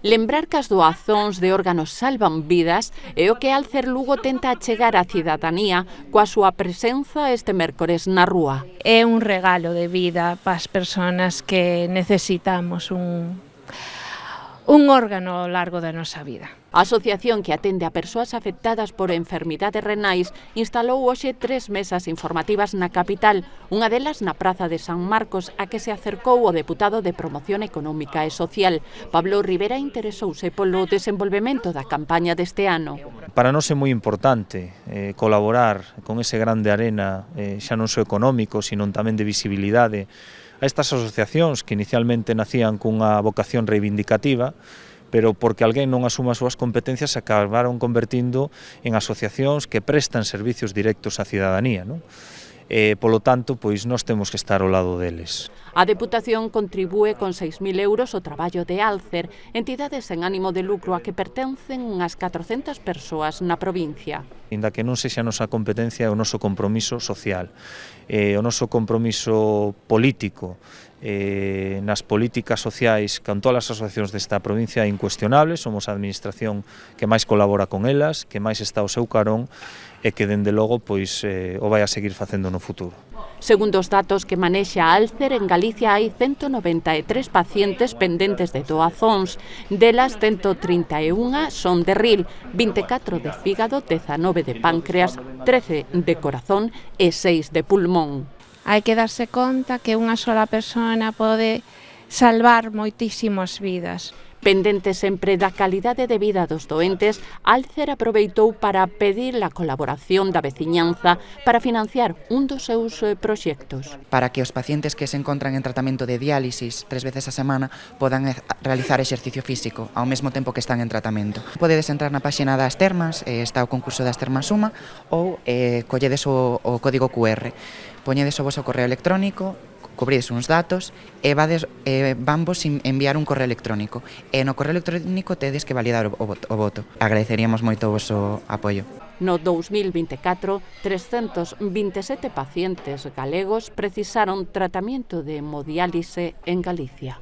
Lembrar que as doazóns de órganos salvan vidas é o que Alcer Lugo tenta achegar á cidadanía coa súa presenza este mércores na rúa. É un regalo de vida para as persoas que necesitamos un órgano ao largo da nosa vida. A asociación que atende a persoas afectadas por enfermidades renais instalou hoxe 3 mesas informativas na capital, unha delas na Praza de San Marcos, a que se acercou o deputado de Promoción Económica e Social. Pablo Rivera interesouse polo desenvolvemento da campaña deste ano. Para nós é moi importante colaborar con ese grande arena, xa non só económico, sino tamén de visibilidade, a estas asociacións que inicialmente nacían cunha vocación reivindicativa, pero porque alguén non asuma as súas competencias se acabaron convertindo en asociacións que prestan servicios directos á cidadanía, non? Polo tanto, pois nós temos que estar ao lado deles. A Deputación contribúe con 6.000 euros o traballo de Alcer, entidades sen ánimo de lucro a que pertencen unhas 400 persoas na provincia. Inda que non sexa a nosa competencia, o noso compromiso social, o noso compromiso político, nas políticas sociais con todas as asociacións desta provincia é incuestionable. Somos a administración que máis colabora con elas, que máis está ao seu carón e que, dende logo, pois, o vai a seguir facendo no futuro. Segundo os datos que manexa Alcer, en Galicia hai 193 pacientes pendentes de doazóns. Delas, 131 son de ril, 24 de fígado, 19 de páncreas, 13 de corazón e 6 de pulmón. Hai que darse conta que unha sola persona pode salvar moitísimas vidas. Pendente sempre da calidade de vida dos doentes, Alcer aproveitou para pedir a colaboración da veciñanza para financiar un dos seus proxectos. Para que os pacientes que se encontran en tratamento de diálisis 3 veces a semana podan realizar exercicio físico ao mesmo tempo que están en tratamento. Podedes entrar na páxina das termas, está o concurso das termas Suma, ou colledes o código QR. Poñedes o vosso correo electrónico, cubrides uns datos e vanvos enviar un correo electrónico. E no correo electrónico tedes que validar o voto. Agradeceríamos moito o vosso apoio. No 2024, 327 pacientes galegos precisaron tratamento de hemodiálise en Galicia.